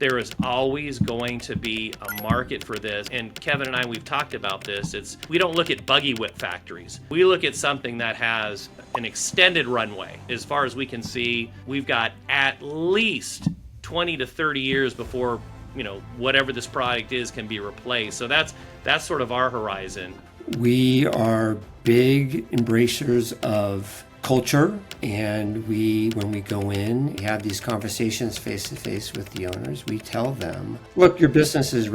There is always going to be a market for this. And Kevin and I, we've talked about this. We don't look at buggy whip factories. We look at something that has an extended runway. As far as we can see, we've got at least 20 to 30 years before, whatever this product is can be replaced. So that's sort of our horizon. We are big embracers of culture, and when we go in, we have these conversations face to face with the owners. We tell them, look, your business is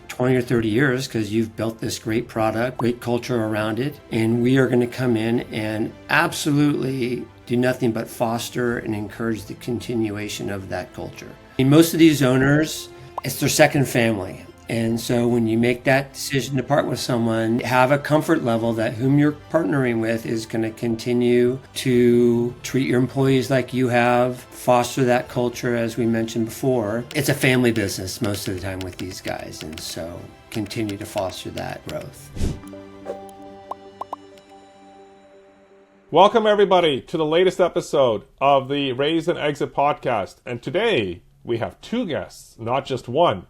20 or 30 years because you've built this great product, great culture around it, and we are going to come in and absolutely do nothing but foster and encourage the continuation of that culture. Most of these owners, it's their second family. And so when you make that decision to part with someone, have a comfort level that whom you're partnering with is going to continue to treat your employees like you have, foster that culture, as we mentioned before. It's a family business most of the time with these guys, and so continue to foster that growth. Welcome everybody to the latest episode of the Raise and Exit podcast. And today we have two guests, not just one.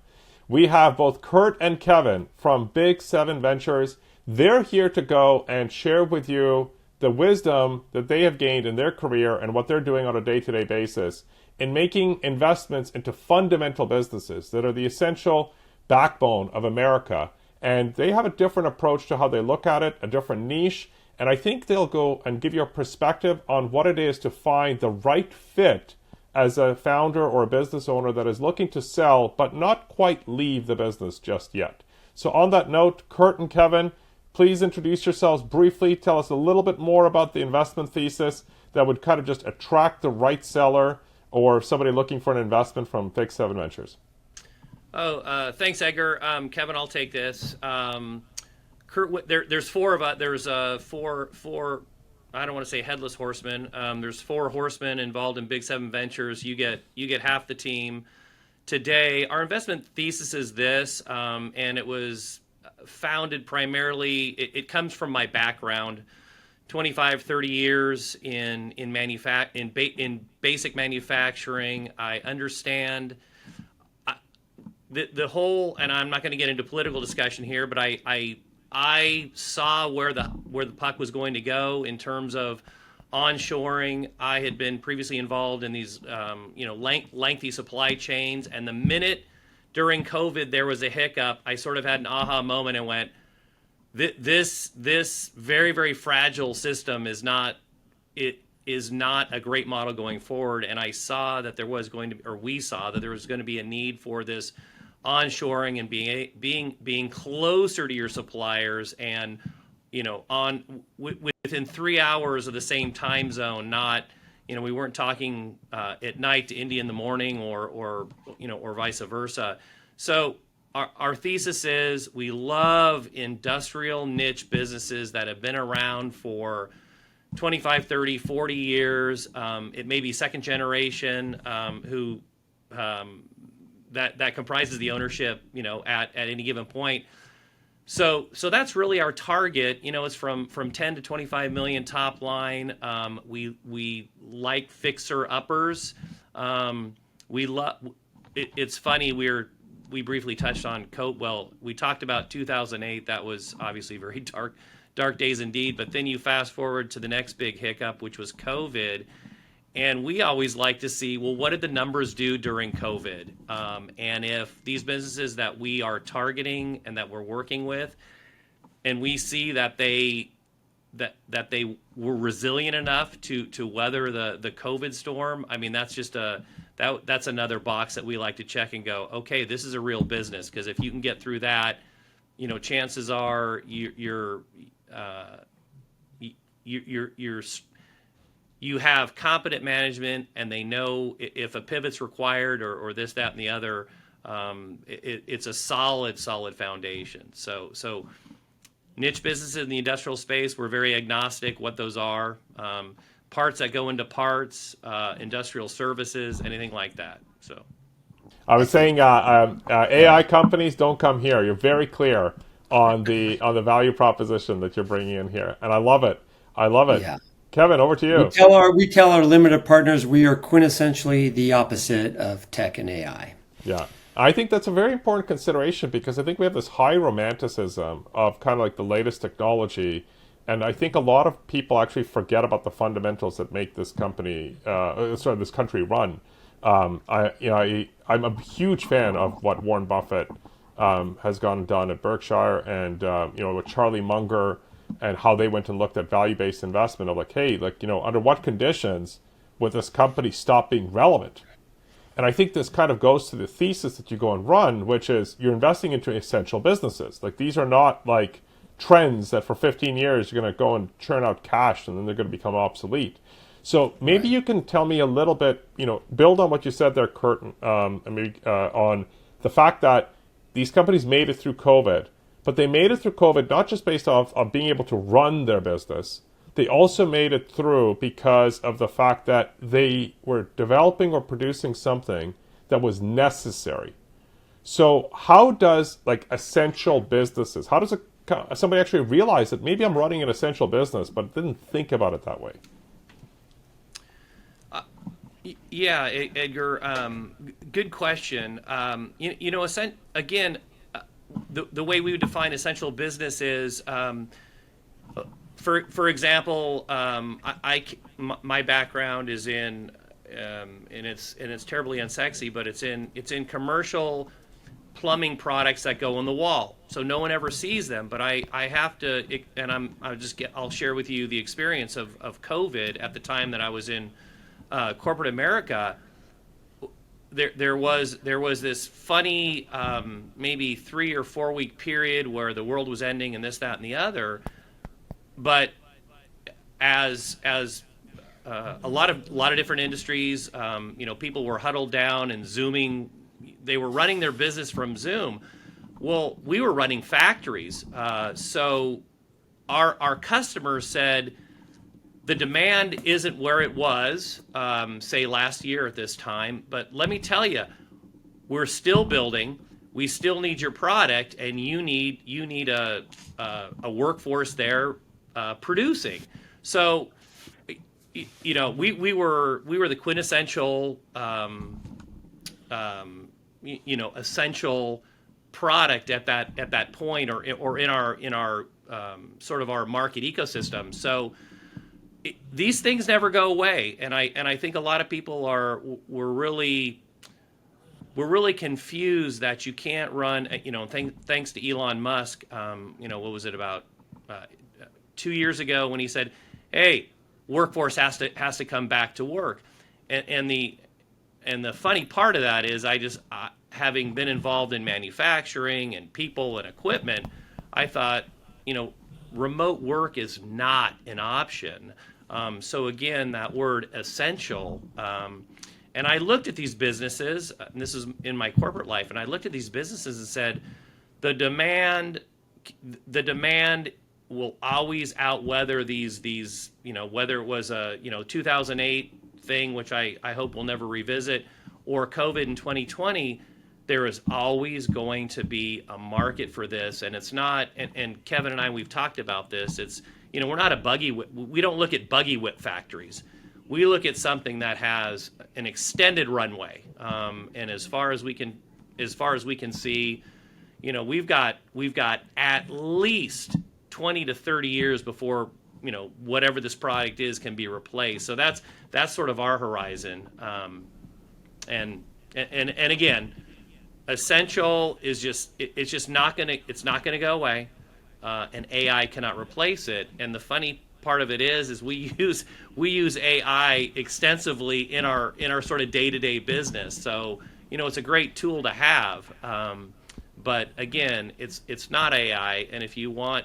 We have both Kurt and Kevin from Big 7 Ventures. They're here to go and share with you the wisdom that they have gained in their career and what they're doing on a day-to-day basis in making investments into fundamental businesses that are the essential backbone of America. And they have a different approach to how they look at it, a different niche. And I think they'll go and give you a perspective on what it is to find the right fit as a founder or a business owner that is looking to sell but not quite leave the business just yet. So on that note, Kurt and Kevin, please introduce yourselves briefly. Tell us a little bit more about the investment thesis that would kind of just attract the right seller or somebody looking for an investment from Big 7 Ventures. Thanks, Edgar. Kevin, I'll take this. Kurt, there's four of us. There's four. I don't want to say headless horsemen. There's four horsemen involved in Big 7 Ventures. You get half the team. Today, our investment thesis is this, and it was founded primarily. It comes from my background, 25, 30 years in basic manufacturing. I understand the whole, and I'm not going to get into political discussion here, but I saw where the puck was going to go in terms of onshoring. I had been previously involved in these lengthy supply chains, and the minute during COVID there was a hiccup, I sort of had an aha moment and went, this very, very fragile system is not a great model going forward. And I saw that we saw that there was going to be a need for this onshoring and being closer to your suppliers, and within 3 hours of the same time zone. Not, we weren't talking at night to India in the morning or vice versa. So our thesis is we love industrial niche businesses that have been around for 25, 30, 40 years. It may be second generation who that comprises the ownership, at any given point. So that's really our target. It's from 10 to 25 million top line. We like fixer uppers. It's funny. We briefly touched on we talked about 2008. That was obviously very dark days indeed. But then you fast forward to the next big hiccup, which was COVID. And we always like to see, what did the numbers do during COVID? And if these businesses that we are targeting and that we're working with, and we see that they were resilient enough to weather the COVID storm, I mean, that's just that's another box that we like to check and go, okay, this is a real business. Because if you can get through that, chances are you have competent management, and they know if a pivot's required or this, that, and the other. It's a solid foundation. So niche businesses in the industrial space, we're very agnostic what those are. Parts that go into parts, industrial services, anything like that. So I was saying AI companies don't come here. You're very clear on the value proposition that you're bringing in here, and I love it. Yeah. Kevin, over to you. We tell our limited partners we are quintessentially the opposite of tech and AI. Yeah. I think that's a very important consideration because I think we have this high romanticism of kind of like the latest technology. And I think a lot of people actually forget about the fundamentals that make this this country run. I'm a huge fan of what Warren Buffett has gone and done at Berkshire, and with Charlie Munger and how they went and looked at value-based investment of like, hey, like, under what conditions would this company stop being relevant? And I think this kind of goes to the thesis that you go and run, which is you're investing into essential businesses. Like, these are not like trends that for 15 years you're going to go and churn out cash and then they're going to become obsolete. So maybe you can tell me a little bit, build on what you said there, Kurt, and maybe on the fact that these companies made it through COVID, but they made it through COVID not just based off of being able to run their business. They also made it through because of the fact that they were developing or producing something that was necessary. So how does like essential businesses, how does somebody actually realize that maybe I'm running an essential business, but didn't think about it that way? Yeah, Edgar, good question. Again, the way we would define essential business is, for example, my background is in, and it's terribly unsexy, but it's in commercial plumbing products that go on the wall, so no one ever sees them. But I have to, and I'll share with you the experience of COVID at the time that I was in corporate America. There was this funny maybe 3 or 4 week period where the world was ending and this, that, and the other. But as a lot of different industries, people were huddled down and Zooming. They were running their business from Zoom. Well, we were running factories, so our customers said the demand isn't where it was, say last year at this time. But let me tell you, we're still building. We still need your product, and you need a workforce there producing. So, we were the quintessential essential product at that point, or in our sort of our market ecosystem. So these things never go away, and I think a lot of people were really confused that you can't run. Thanks to Elon Musk. What was it, about 2 years ago, when he said, "Hey, workforce has to come back to work," and the funny part of that is, having been involved in manufacturing and people and equipment, I thought, remote work is not an option. So again, that word essential. And I looked at these businesses, and this is in my corporate life, and I looked at these businesses and said, the demand will always outweather these, whether it was a 2008 thing, which I hope we'll never revisit, or COVID in 2020. There is always going to be a market for this, and it's not. And Kevin and I, we've talked about this. It's we're not a buggy whip. We don't look at buggy whip factories. We look at something that has an extended runway, and as far as we can see, we've got at least 20 to 30 years before whatever this product is can be replaced. So that's sort of our horizon. And again, essential is it's not gonna go away, and AI cannot replace it. And the funny part of it is we use AI extensively in our sort of day-to-day business. So it's a great tool to have, but again, it's not AI. And if you want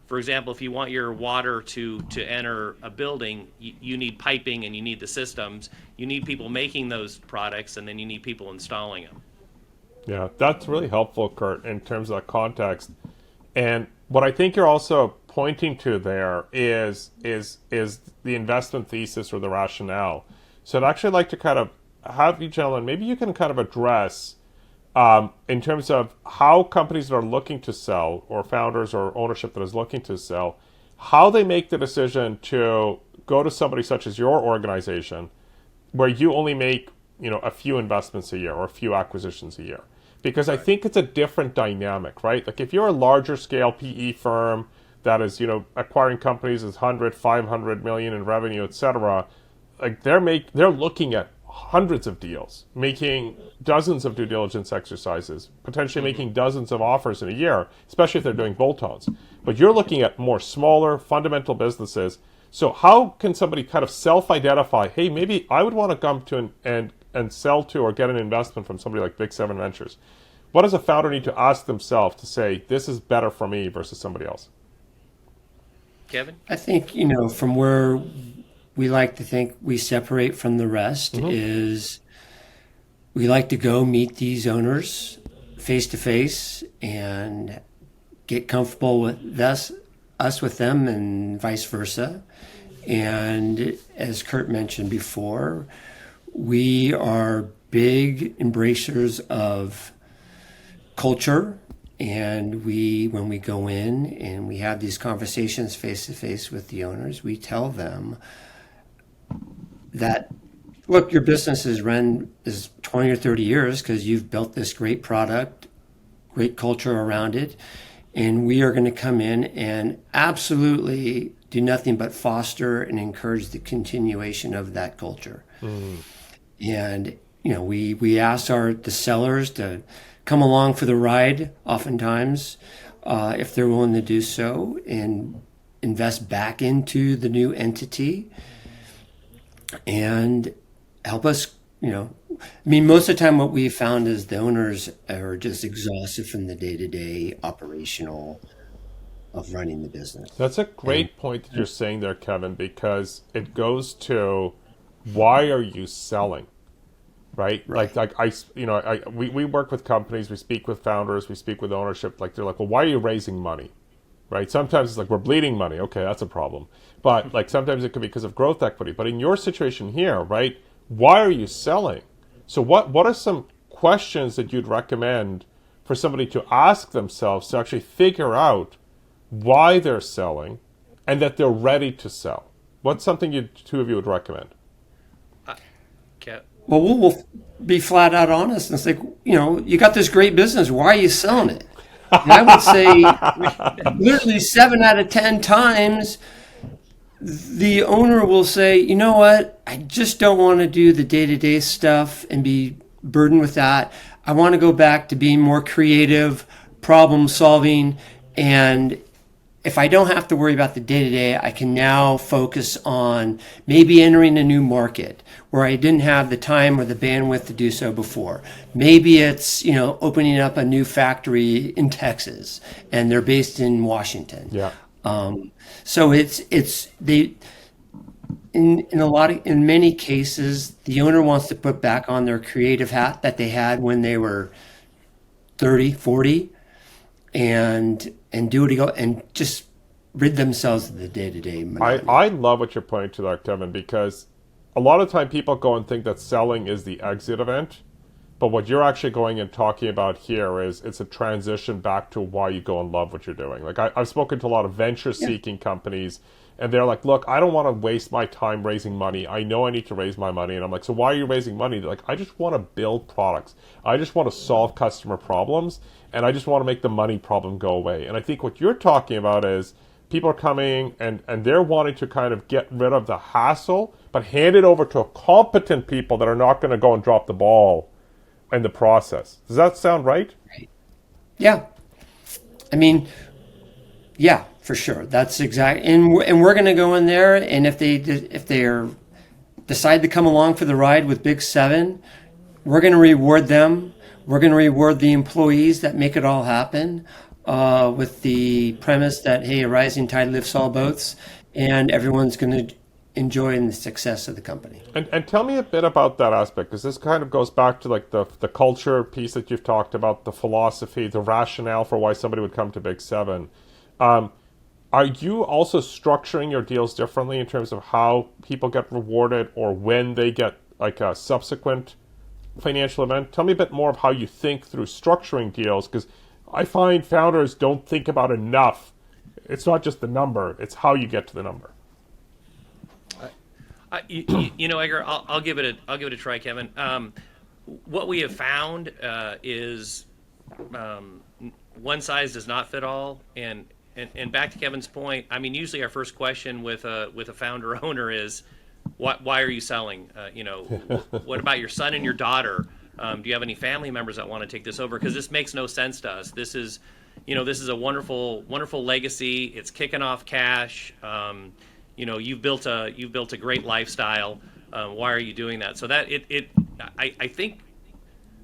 for example, if you want your water to enter a building, you need piping, and you need the systems. You need people making those products, and then you need people installing them. Yeah, that's really helpful, Kurt, in terms of that context. And what I think you're also pointing to there is the investment thesis or the rationale. So I'd actually like to kind of have you gentlemen, maybe you can kind of address in terms of how companies that are looking to sell, or founders or ownership that is looking to sell, how they make the decision to go to somebody such as your organization, where you only make a few investments a year or a few acquisitions a year. Because I think it's a different dynamic, right? Like if you're a larger scale PE firm that is, acquiring companies with 100, 500 million in revenue, et cetera, like they're looking at hundreds of deals, making dozens of due diligence exercises, potentially making dozens of offers in a year, especially if they're doing bolt-ons. But you're looking at more smaller, fundamental businesses. So how can somebody kind of self-identify, hey, maybe I would want to come to and sell to or get an investment from somebody like Big 7 Ventures? What does a founder need to ask themselves to say, this is better for me versus somebody else? Kevin? I think, from where we like to think we separate from the rest is we like to go meet these owners face to face and get comfortable with us with them and vice versa. And as Kurt mentioned before, we are big embracers of culture. And when we go in and we have these conversations face to face with the owners, we tell them that, look, your business is 20 or 30 years because you've built this great product, great culture around it. And we are going to come in and absolutely do nothing but foster and encourage the continuation of that culture. And, we ask the sellers to come along for the ride, oftentimes, if they're willing to do so, and invest back into the new entity and help us, most of the time what we've found is the owners are just exhausted from the day-to-day operational of running the business. That's a great point that you're saying there, Kevin, because it goes to why are you selling? Right? We work with companies, we speak with founders, we speak with ownership. Like they're like, well, why are you raising money? Right? Sometimes it's like, we're bleeding money. Okay, that's a problem. But like sometimes it could be because of growth equity. But in your situation here, right? Why are you selling? So what are some questions that you'd recommend for somebody to ask themselves to actually figure out why they're selling and that they're ready to sell? What's something two of you would recommend? Well, we'll be flat out honest and say, you got this great business. Why are you selling it? And I would say literally 7 out of 10 times, the owner will say, you know what? I just don't want to do the day-to-day stuff and be burdened with that. I want to go back to being more creative, problem solving. And if I don't have to worry about the day-to-day, I can now focus on maybe entering a new market where I didn't have the time or the bandwidth to do so before. Maybe it's, opening up a new factory in Texas and they're based in Washington. Yeah. So in many cases, the owner wants to put back on their creative hat that they had when they were 30, 40 and do what and just rid themselves of the day-to-day monotony. I love what you're pointing to there, Kevin, because a lot of time people go and think that selling is the exit event, but what you're actually going and talking about here is it's a transition back to why you go and love what you're doing. Like I've spoken to a lot of venture-seeking companies, and they're like, look, I don't want to waste my time raising money. I know I need to raise my money. And I'm like, so why are you raising money? They're like, I just want to build products. I just want to solve customer problems, and I just want to make the money problem go away. And I think what you're talking about is people are coming and they're wanting to kind of get rid of the hassle, but hand it over to competent people that are not going to go and drop the ball in the process. Does that sound right? Yeah. Yeah, for sure. That's exact. And we're going to go in there, and if they decide to come along for the ride with Big 7, we're going to reward them. We're going to reward the employees that make it all happen, with the premise that, hey, a rising tide lifts all boats, and everyone's going to enjoy the success of the company. And tell me a bit about that aspect, because this kind of goes back to like the culture piece that you've talked about, the philosophy, the rationale for why somebody would come to Big 7. Are you also structuring your deals differently in terms of how people get rewarded or when they get like a subsequent financial event? Tell me a bit more of how you think through structuring deals, because I find founders don't think about enough. It's not just the number, it's how you get to the number. Edgar, I'll give it a try, Kevin. What we have found is one size does not fit all, and back to Kevin's point, I mean, usually our first question with a founder owner is, why are you selling? What about your son and your daughter? Do you have any family members that want to take this over? Because this makes no sense to us. This is a wonderful legacy. It's kicking off cash. You've built a great lifestyle. Why are you doing that? So that I think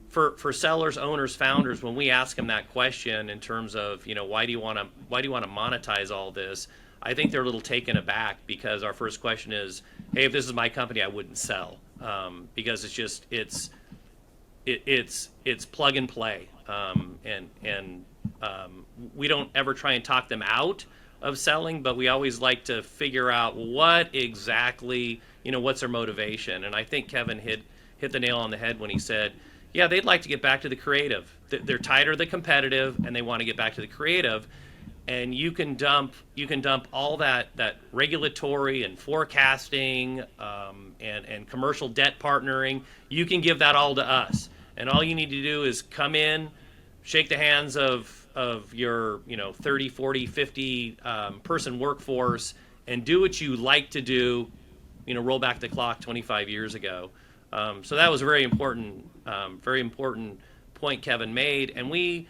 for sellers, owners, founders, when we ask them that question in terms of why do you want to monetize all this, I think they're a little taken aback, because our first question is, hey, if this is my company, I wouldn't sell, because it's plug and play, and we don't ever try and talk them out of selling, but we always like to figure out what exactly, what's their motivation. And I think Kevin hit the nail on the head when he said, yeah, they'd like to get back to the creative. They're tired of the competitive, and they want to get back to the creative. And you can dump all that regulatory and forecasting and commercial debt partnering. You can give that all to us, and all you need to do is come in, shake the hands of your 30, 40, 50 person workforce, and do what you like to do. Roll back the clock 25 years ago. So that was a very important point Kevin made. And we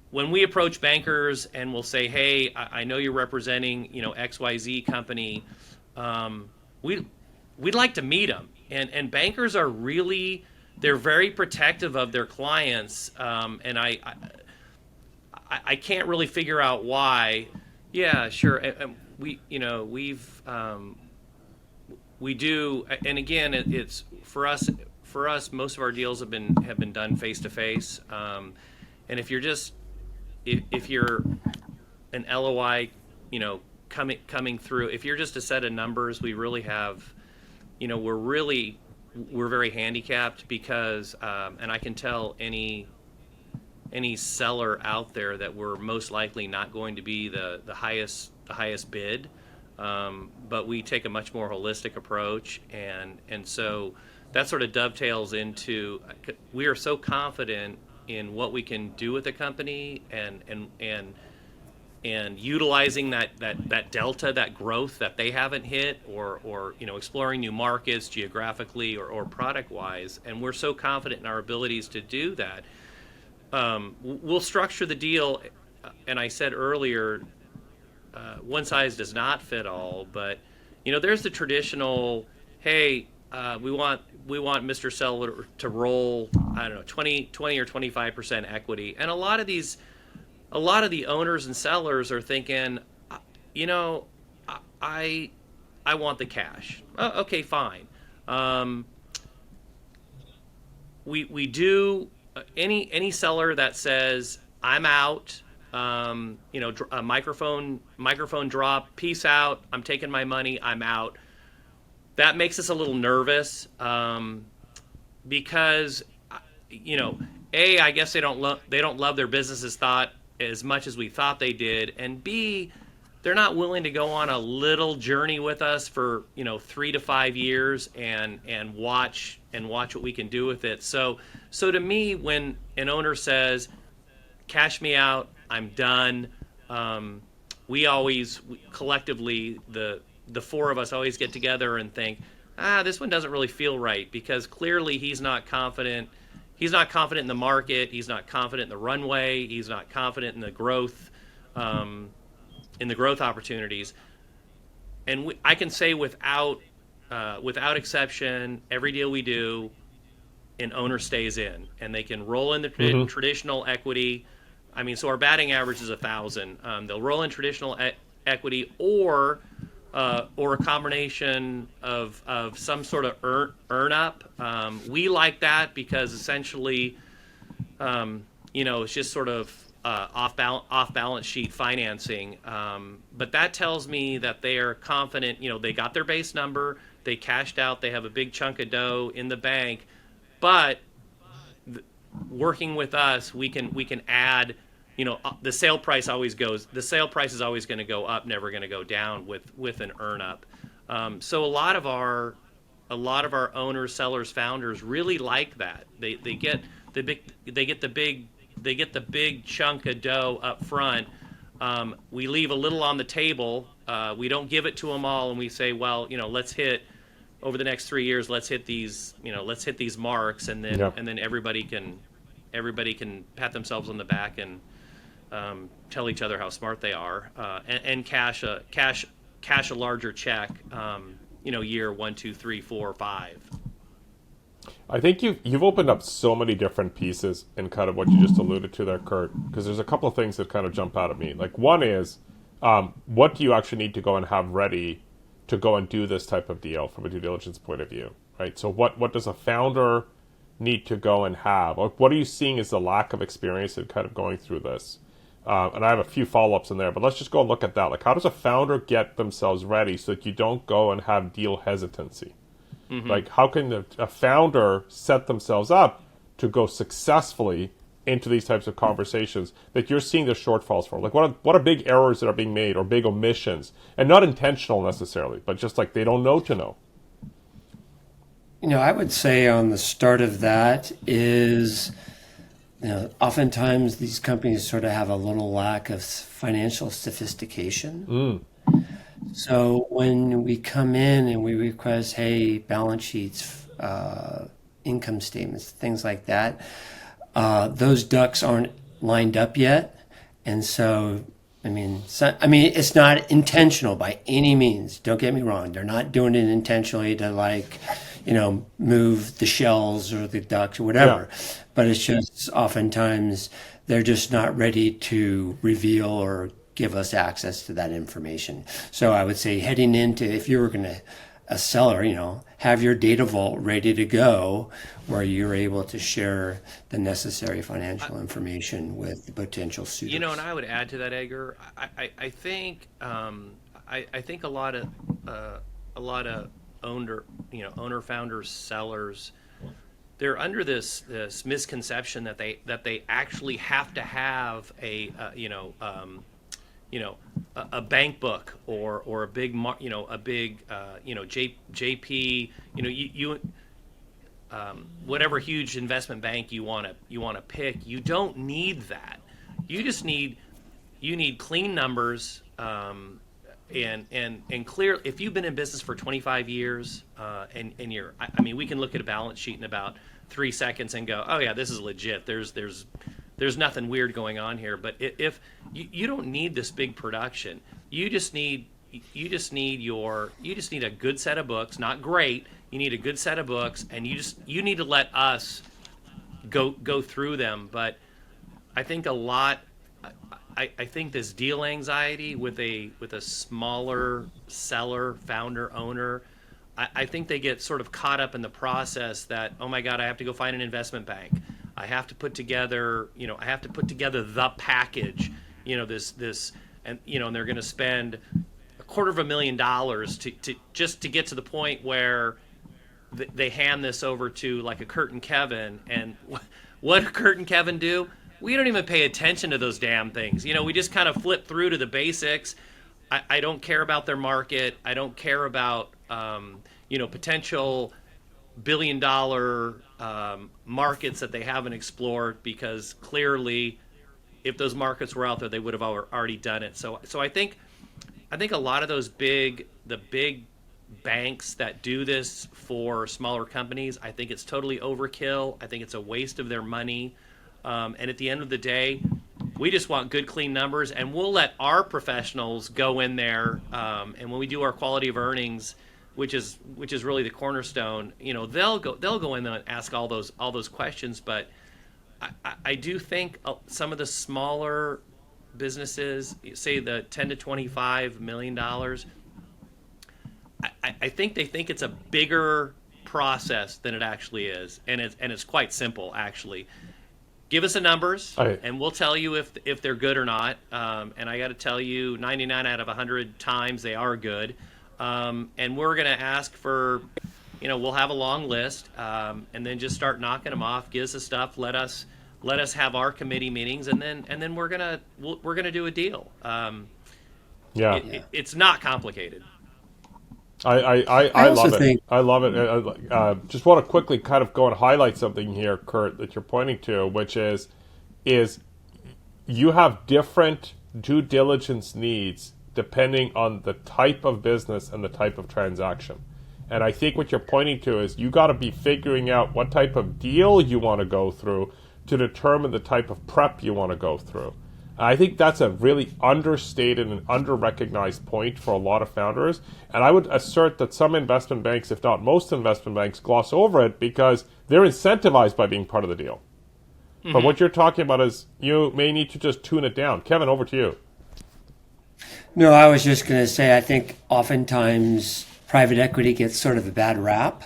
when we approach bankers and we'll say, hey, I know you're representing XYZ company, we'd like to meet them. And bankers are really, they're very protective of their clients, and I can't really figure out why. Yeah, sure. We do, and again, it's for us. Most of our deals have been done face to face. And if you're an LOI, coming through, if you're just a set of numbers, we really have, we're very handicapped, because, and I can tell any seller out there that we're most likely not going to be the highest bid, but we take a much more holistic approach, and so that sort of dovetails into, we are so confident in what we can do with the company, and utilizing that delta, that growth that they haven't hit, or exploring new markets geographically or product wise, and we're so confident in our abilities to do that. We'll structure the deal, and I said earlier, one size does not fit all, but there's the traditional, hey, we want Mr. Seller to roll, I don't know, 20 or 25% equity, and a lot of the owners and sellers are thinking, I want the cash. Oh, okay, fine. We do, any seller that says, I'm out, a microphone drop, peace out, I'm taking my money, I'm out. That makes us a little nervous, because, I guess they don't love their business as much as we thought they did, and B, they're not willing to go on a little journey with us for 3 to 5 years and watch what we can do with it. So to me, when an owner says, cash me out, I'm done, we always collectively, the four of us always get together and think, this one doesn't really feel right, because clearly he's not confident. He's not confident in the market. He's not confident in the runway. He's not confident in the growth, opportunities. And I can say without exception, every deal we do, an owner stays in, and they can roll in the traditional equity. I mean, so our batting average is 1,000. They'll roll in traditional equity, or a combination of some sort of earn up. We like that because essentially, it's just sort of off balance sheet financing. But that tells me that they are confident. They got their base number, they cashed out, they have a big chunk of dough in the bank. But working with us, we can add. The sale price is always going to go up, never going to go down with an earn up. So a lot of our owners, sellers, founders really like that. They get the big chunk of dough up front. We leave a little on the table. We don't give it to them all, and we say, well, let's hit over the next 3 years. Let's hit these marks, and then everybody can pat themselves on the back and tell each other how smart they are, and cash a larger check. Year 1, 2, 3, 4, 5. I think you've opened up so many different pieces in kind of what you just alluded to there, Kurt, because there's a couple of things that kind of jump out at me. Like one is, what do you actually need to go and have ready to go and do this type of deal from a due diligence point of view, right? So what does a founder need to go and have? Or what are you seeing as the lack of experience in kind of going through this? And I have a few follow-ups in there, but let's just go and look at that. Like, how does a founder get themselves ready so that you don't go and have deal hesitancy? Mm-hmm. Like, how can a founder set themselves up to go successfully into these types of conversations that you're seeing the shortfalls from? Like, what are big errors that are being made or big omissions? And not intentional necessarily, but just like they don't know to know. I would say on the start of that is... oftentimes these companies sort of have a little lack of financial sophistication. So when we come in and we request, hey, balance sheets, income statements, things like that, those ducks aren't lined up yet. And so, it's not intentional by any means. Don't get me wrong. They're not doing it intentionally to move the shells or the ducks or whatever. Yeah. But it's just oftentimes they're just not ready to reveal or give us access to that information. So I would say heading into, if you were going to, a seller, have your data vault ready to go where you're able to share the necessary financial information with the potential suitors. And I would add to that, Edgar, I think a lot of owner founders, sellers, they're under this misconception that they actually have to have a bank book or a big JP, whatever huge investment bank you want to pick. You don't need that. You just need clean numbers. And clear, if you've been in business for 25 years, and we can look at a balance sheet in about 3 seconds and go, oh yeah, this is legit. There's nothing weird going on here. But if you don't need this big production, you just need a good set of books, not great. You need a good set of books, and you need to let us go through them. But I think I think this deal anxiety with a smaller seller, founder, owner, I think they get sort of caught up in the process that, oh my God, I have to go find an investment bank. I have to put together the package, this, and they're going to spend $250,000 to get to the point where they hand this over to like a Kurt and Kevin, and what do Kurt and Kevin do? We don't even pay attention to those damn things. We just kind of flip through to the basics. I don't care about their market. I don't care about, potential billion-dollar markets that they haven't explored, because clearly, if those markets were out there, they would have already done it. So I think a lot of the big banks that do this for smaller companies, I think it's totally overkill. I think it's a waste of their money. And at the end of the day, we just want good, clean numbers, and we'll let our professionals go in there. And when we do our quality of earnings, which is really the cornerstone, they'll go in there and ask all those questions. But I do think some of the smaller businesses, say the $10 to $25 million, I think they think it's a bigger process than it actually is, and it's quite simple actually. Give us the numbers, and we'll tell you if they're good or not. And I got to tell you, 99 out of 100 times they are good. And we're going to ask for, we'll have a long list, and then just start knocking them off. Give us the stuff. Let us have our committee meetings, and then we're gonna do a deal. It's not complicated. I also love it. think, I love it. Just want to quickly kind of go and highlight something here, Kurt, that you're pointing to, which is you have different due diligence needs depending on the type of business and the type of transaction. And I think what you're pointing to is you got to be figuring out what type of deal you want to go through to determine the type of prep you want to go through. I think that's a really understated and under-recognized point for a lot of founders. And I would assert that some investment banks, if not most investment banks, gloss over it because they're incentivized by being part of the deal. Mm-hmm. But what you're talking about is you may need to just tune it down. Kevin, over to you. no, I was just going to say, I think oftentimes private equity gets sort of a bad rap.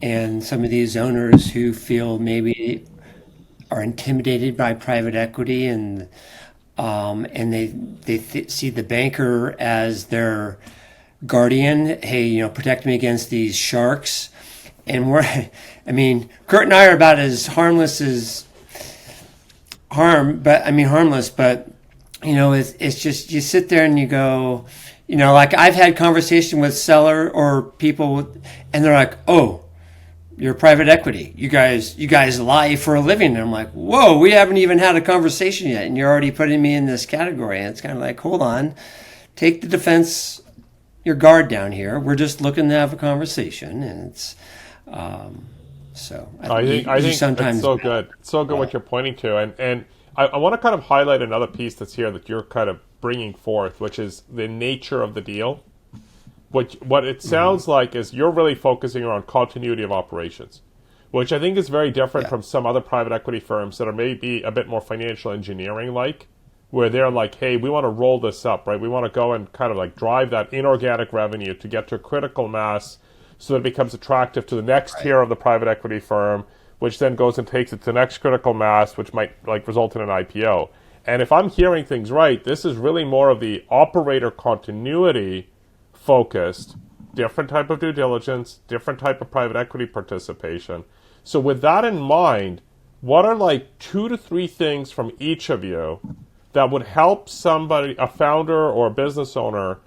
And some of these owners who feel maybe are intimidated by private equity and see the banker as their guardian. Hey, protect me against these sharks. And Kurt and I are about as harmless, but it's just you sit there and you go, like I've had conversation with seller or people, and they're like, oh, you're private equity. You guys lie for a living. And I'm like, whoa, we haven't even had a conversation yet, and you're already putting me in this category. And it's kind of like, hold on, take your guard down here. We're just looking to have a conversation, and it's so. I think it's so good. It's so good what you're pointing to, and I want to kind of highlight another piece that's here that you're kind of bringing forth, which is the nature of the deal. What it sounds like is you're really focusing around continuity of operations, which I think is very different from some other private equity firms that are maybe a bit more financial engineering like, where they're like, hey, we want to roll this up, right? We want to go and kind of like drive that inorganic revenue to get to a critical mass so that it becomes attractive to the next tier of the private equity firm, which then goes and takes it to the next critical mass, which might like result in an IPO. And if I'm hearing things right, this is really more of the operator continuity focused, different type of due diligence, different type of private equity participation. So with that in mind, what are like 2 to 3 things from each of you that would help somebody, a founder or a business owner,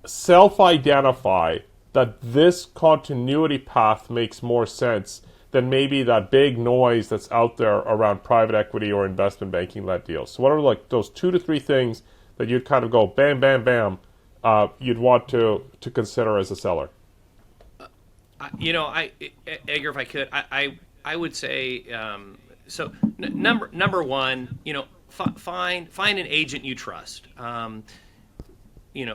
self-identify that this continuity path makes more sense than maybe that big noise that's out there around private equity or investment banking led deals? So what are like those 2 to 3 things that you'd kind of go bam, bam, bam, you'd want to consider as a seller? Edgar, if I could, I would say, number one, find an agent you trust.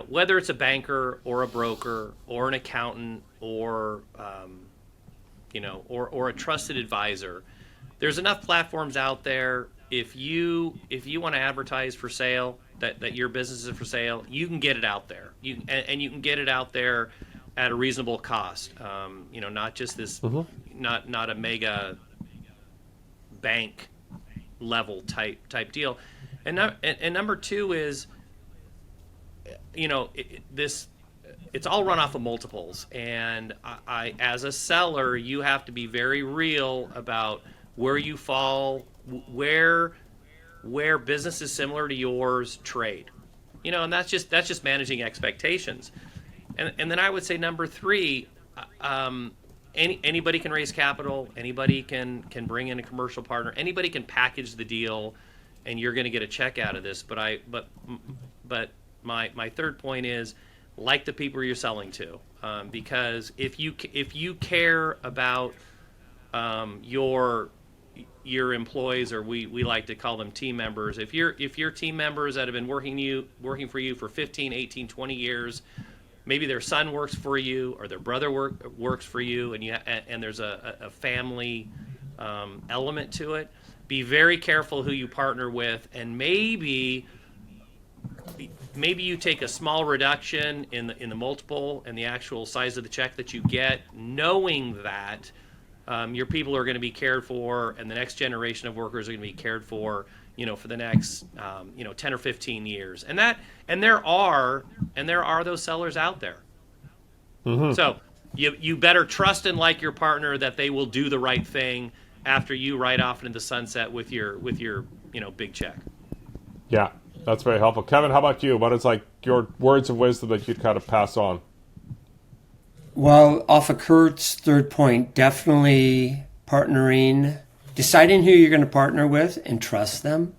Whether it's a banker or a broker or an accountant or a trusted advisor. There's enough platforms out there. If you want to advertise for sale, that your business is for sale, you can get it out there. You can get it out there at a reasonable cost. Not just this, not a mega bank level type deal. And number two is, it's all run off of multiples. And I as a seller, you have to be very real about where you fall, where businesses similar to yours trade, and that's just managing expectations. And then I would say number three, anybody can raise capital, anybody can bring in a commercial partner, anybody can package the deal, and you're going to get a check out of this. But my third point is, like the people you're selling to, because if you care about your employees, or we like to call them team members, if your team members that have been working for you for 15, 18, 20 years, maybe their son works for you or their brother works for you, and there's a family element to it, be very careful who you partner with, and maybe you take a small reduction in the multiple and the actual size of the check that you get, knowing that your people are going to be cared for, and the next generation of workers are going to be cared for, for the next 10 or 15 years. And there are those sellers out there. Mm-hmm. So you better trust and like your partner that they will do the right thing after you ride off into the sunset with your big check. Yeah. That's very helpful. Kevin, how about you? What is like your words of wisdom that you'd kind of pass on? Well, off of Kurt's third point, definitely partnering, deciding who you're going to partner with and trust them.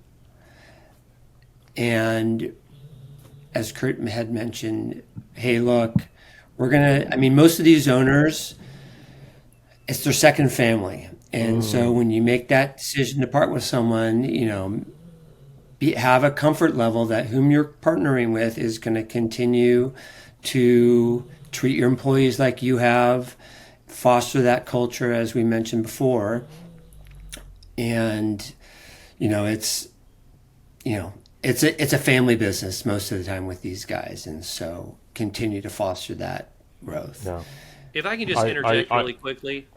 And as Kurt had mentioned, hey, look, most of these owners, it's their second family. And so when you make that decision to part with someone, have a comfort level that whom you're partnering with is going to continue to treat your employees like you have, foster that culture as we mentioned before. And, it's a family business most of the time with these guys. And so continue to foster that growth. Yeah. If I can just interject really quickly.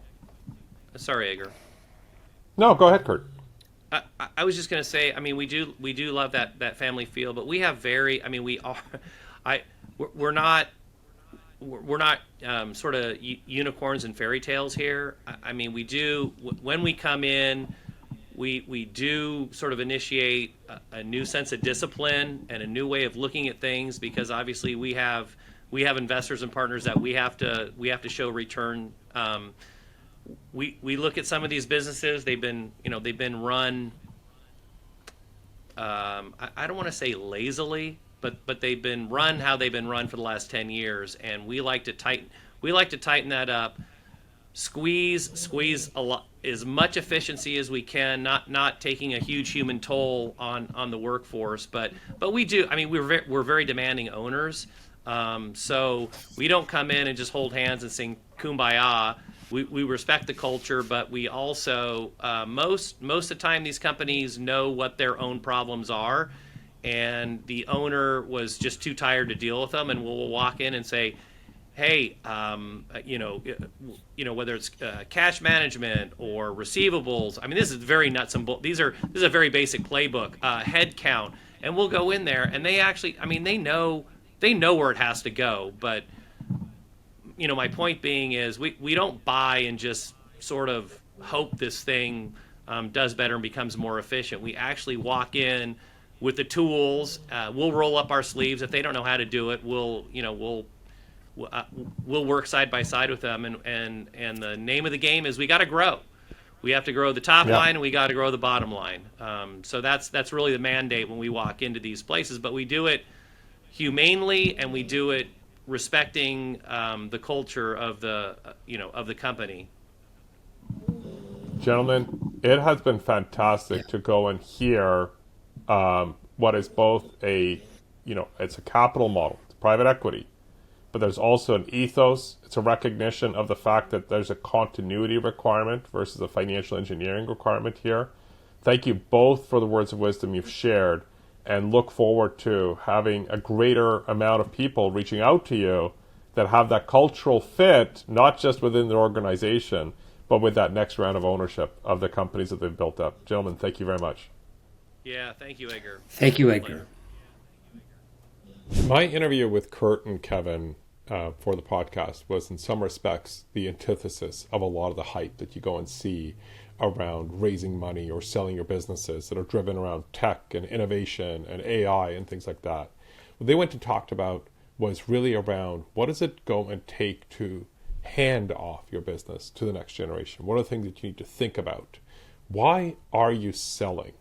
Sorry, Edgar. No, go ahead, Kurt. I was just going to say, we do love that family feel, but we have we're not sort of unicorns and fairy tales here. We do, when we come in, we do sort of initiate a new sense of discipline and a new way of looking at things, because obviously we have investors and partners that we have to show return. We look at some of these businesses. They've been run. I don't want to say lazily, but they've been run how they've been run for the last 10 years, and we like to tighten that up, squeeze a lot, as much efficiency as we can, not taking a huge human toll on the workforce, but we do. We're very demanding owners, so we don't come in and just hold hands and sing Kumbaya. We respect the culture, but we also most of the time these companies know what their own problems are, and the owner was just too tired to deal with them, and we'll walk in and say, hey, whether it's cash management or receivables. This is very nuts and bolts. This is a very basic playbook, head count, and we'll go in there, and they actually, they know where it has to go, but. My point being is we don't buy and just sort of hope this thing does better and becomes more efficient. We actually walk in with the tools. We'll roll up our sleeves. If they don't know how to do it, we'll work side by side with them. And the name of the game is we got to grow. We have to grow the top line, and we got to grow the bottom line. So that's really the mandate when we walk into these places. But we do it humanely, and we do it respecting the culture of the company. Gentlemen, it has been fantastic to go and hear what is both it's a capital model, it's private equity, but there's also an ethos. It's a recognition of the fact that there's a continuity requirement versus a financial engineering requirement here. Thank you both for the words of wisdom you've shared, and look forward to having a greater amount of people reaching out to you that have that cultural fit, not just within their organization, but with that next round of ownership of the companies that they've built up. Gentlemen, thank you very much. Yeah, thank you, Edgar. Thank you, Edgar. My interview with Kurt and Kevin for the podcast was in some respects the antithesis of a lot of the hype that you go and see around raising money or selling your businesses that are driven around tech and innovation and AI and things like that. What they went and talked about was really around what does it go and take to hand off your business to the next generation? What are the things that you need to think about? Why are you selling?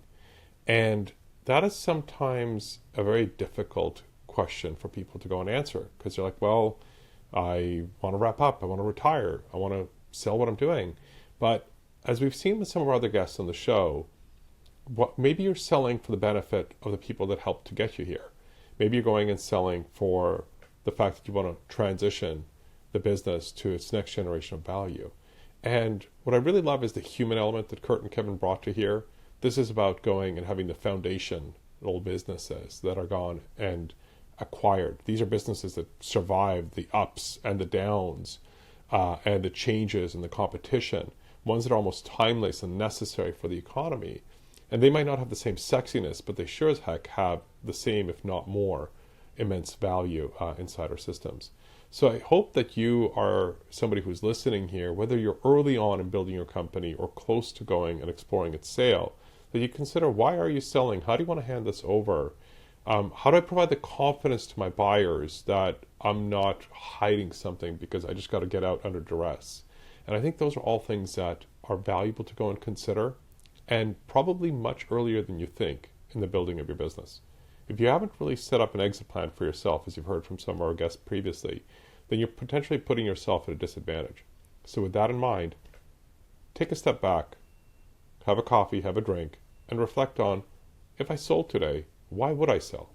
And that is sometimes a very difficult question for people to go and answer, because they're like, well, I want to wrap up, I want to retire, I want to sell what I'm doing. But as we've seen with some of our other guests on the show, maybe you're selling for the benefit of the people that helped to get you here. Maybe you're going and selling for the fact that you want to transition the business to its next generation of value. And what I really love is the human element that Kurt and Kevin brought to here. This is about going and having the foundational businesses that are gone and acquired. These are businesses that survived the ups and the downs and the changes and the competition, ones that are almost timeless and necessary for the economy. And they might not have the same sexiness, but they sure as heck have the same, if not more, immense value inside our systems. So I hope that you are somebody who's listening here, whether you're early on in building your company or close to going and exploring its sale, that you consider, why are you selling? How do you want to hand this over? How do I provide the confidence to my buyers that I'm not hiding something because I just got to get out under duress? And I think those are all things that are valuable to go and consider, and probably much earlier than you think in the building of your business. If you haven't really set up an exit plan for yourself, as you've heard from some of our guests previously, then you're potentially putting yourself at a disadvantage. So with that in mind, take a step back, have a coffee, have a drink, and reflect on, if I sold today, why would I sell?